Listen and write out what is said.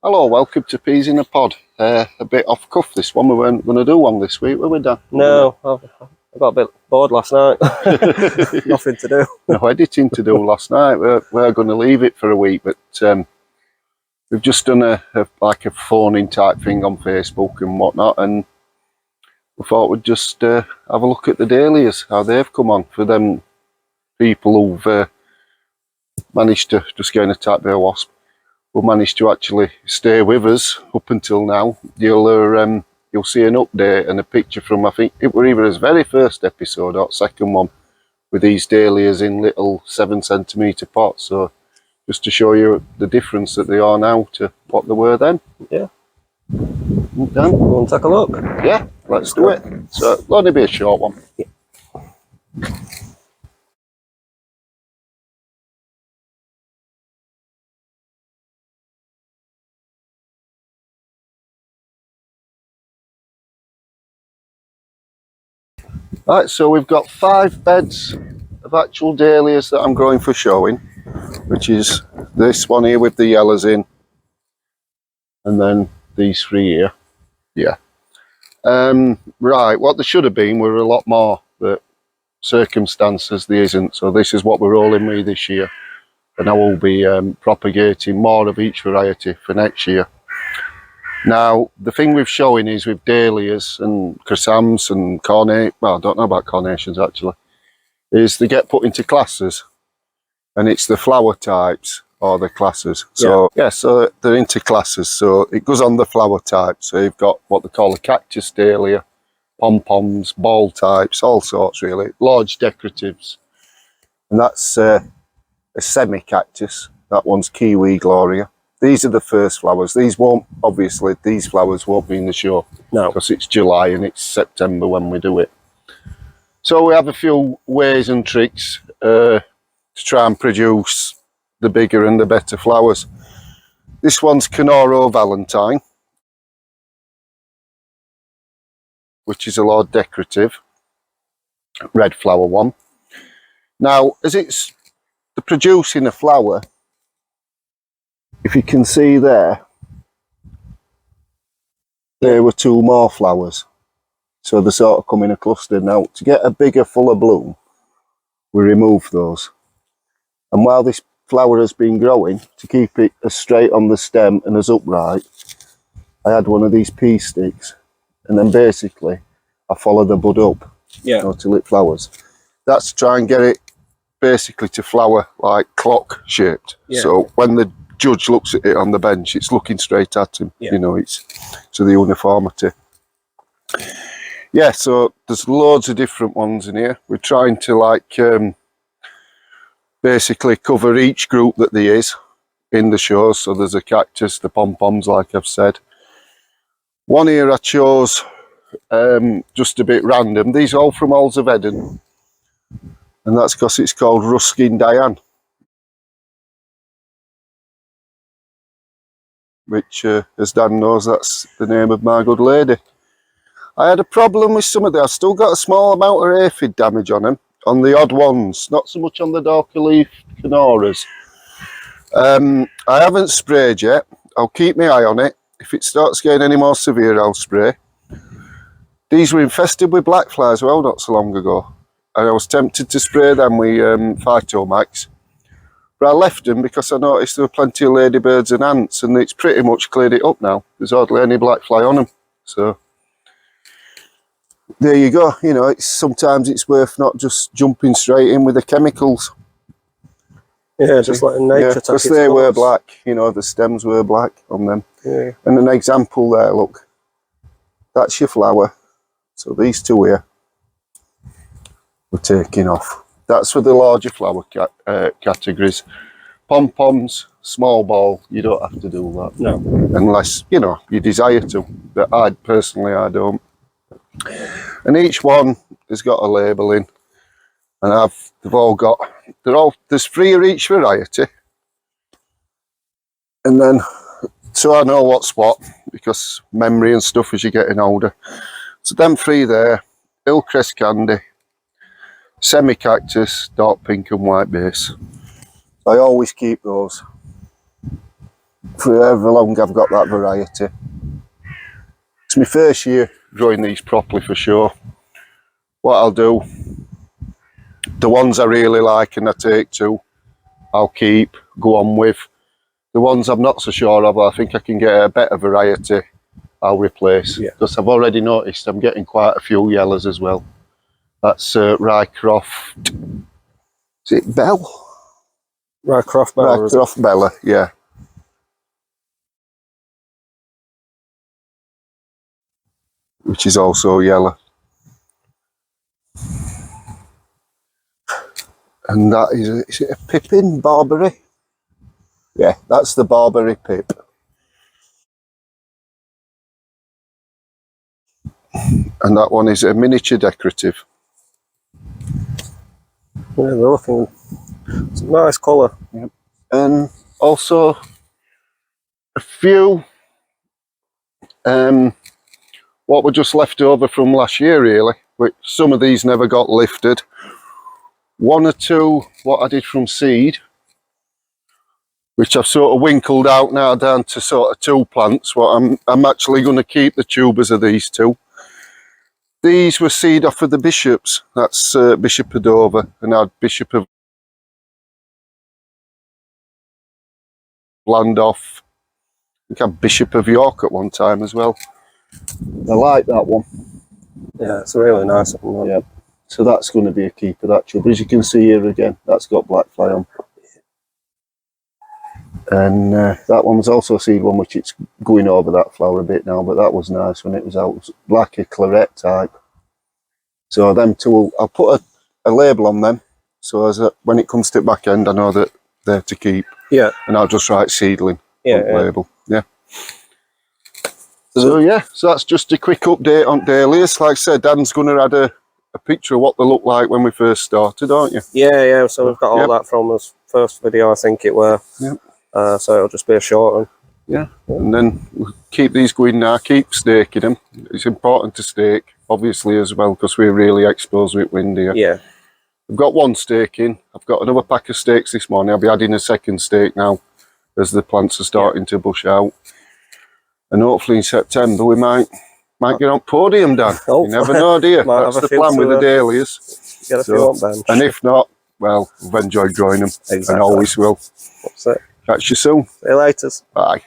Hello, welcome to Peas in a Pod. A bit off cuff this one. We weren't going to do one this week, were we, Dan? No, I got a bit bored last night. Nothing to do. No editing to do last night. We're going to leave it for a week, but we've just done a phone-in type thing on Facebook and whatnot, and we thought we'd just have a look at the Dahlias, how they've come on for them people who've managed to just get an attack by a wasp. Will manage to actually stay with us up until now. You'll see an update and a picture from, I think it were either his very first episode or second one, with these Dahlias in little 7cm pots. So just to show you the difference that they are now to what they were then. Yeah. Dan? Want to take a look? Yeah, let's do it. So it'll only be a short one. Yeah. Right, so we've got 5 beds of actual Dahlias that I'm growing for showing, which is this one here with the yellows in, and then these 3 here. Yeah. Right, what there should have been were a lot more, but circumstances there isn't, so this is what we're rolling with this year, and I will be propagating more of each variety for next year. Now, the thing with showing is with Dahlias and chrysanthemums and well, I don't know about carnations actually, is they get put into classes, and it's the flower types or the classes. So yeah, so they're into classes, so it goes on the flower types. So you've got what they call a cactus dahlia, pom-poms, ball types, all sorts really, large decoratives. And that's a semi-cactus. That one's Kiwi Gloria. These are the first flowers. These flowers won't be in the show. No. Because it's July and it's September when we do it. So we have a few ways and tricks to try and produce the bigger and the better flowers. This one's Canoro Valentine, which is a large decorative, red flower one. Now, as it's producing a flower, if you can see there were 2 more flowers. So they're sort of coming a cluster. Now, to get a bigger, fuller bloom, we remove those. And while this flower has been growing, to keep it as straight on the stem and as upright, I had one of these pea sticks, and then basically I follow the bud up, till it flowers. That's to try and get it basically to flower like clock shaped. Yeah. So when the judge looks at it on the bench, it's looking straight at him. Yeah. You know, it's so the uniformity. Yeah, so there's loads of different ones in here. We're trying to basically cover each group that there is in the show. So there's a cactus, the pom-poms, like I've said. One here I chose just a bit random. These are all from Halls of Eden, and that's because it's called Ruskin Diane, which, as Dan knows, that's the name of my good lady. I had a problem with some of them. I've still got a small amount of aphid damage on them, on the odd ones, not so much on the darker leaf Canoras. I haven't sprayed yet. I'll keep my eye on it. If it starts getting any more severe, I'll spray. These were infested with black fly as well not so long ago, and I was tempted to spray them with Phytomax. But I left them because I noticed there were plenty of ladybirds and ants, and it's pretty much cleared it up now. There's hardly any black fly on them. So there you go. You know, sometimes it's worth not just jumping straight in with the chemicals. Yeah, just letting nature take its course. Because they were black, you know, the stems were black on them. Yeah. And an example there, look, that's your flower. So these 2 here we're taking off. That's for the larger flower categories. Pom-poms, small ball, you don't have to do that. No. Unless, you know, you desire to. But I don't. And each one has got a label in. And there's 3 of each variety. And then, so I know what's what, because memory and stuff as you're getting older. So them 3 there, Hillcrest Candy, Semi-Cactus, dark pink and white base. I always keep those. for however long I've got that variety. It's my first year growing these properly for sure. What I'll do, the ones I really like and I take to, I'll keep, go on with. The ones I'm not so sure of, I think I can get a better variety, I'll replace. Because I've already noticed I'm getting quite a few yellows as well. That's Rycroft. Is it Bell? Rycroft Bella. Rycroft Bella, yeah. Which is also yellow. And that is it a Pippin Barbary? Yeah, that's the Barbary Pip. And that one is a miniature decorative. Yeah, they're looking, it's a nice colour. Yep. And also a few what were just left over from last year really, which some of these never got lifted. One or two what I did from seed, which I've sort of winkled out now down to sort of 2 plants. What I'm actually going to keep the tubers of these 2. These were seed off of the bishops. That's Bishop of Dover and our Bishop of Landolph. I think I had Bishop of York at one time as well. I like that one. Yeah, it's a really nice one. Yeah. So that's going to be a keeper, that tuber. As you can see here again, that's got black fly on. And that one was also a seed one, which it's going over that flower a bit now, but that was nice when it was out. It was like a claret type. So them 2, I'll put a label on them, so as when it comes to the back end, I know that they're to keep. Yeah. And I'll just write seedling label. Yeah. So yeah, so that's just a quick update on dahlias. Like I said, Dan's going to add a picture of what they look like when we first started, aren't you? Yeah, so we've got all that from his first video, I think it were. Yep. So it'll just be a short one. Yeah, and then we'll keep these going now, keep staking them. It's important to stake, obviously, as well, because we're really exposed with wind here. Yeah. I've got 1 stake in. I've got another pack of stakes this morning. I'll be adding a second stake now as the plants are starting to bush out. And hopefully in September we might get on podium, Dan. You never know, do you? That's the plan with the dahlias. Get a few on bench. And if not, well, we've enjoyed growing them. And always will. That's it. Catch you soon. See you later. Bye.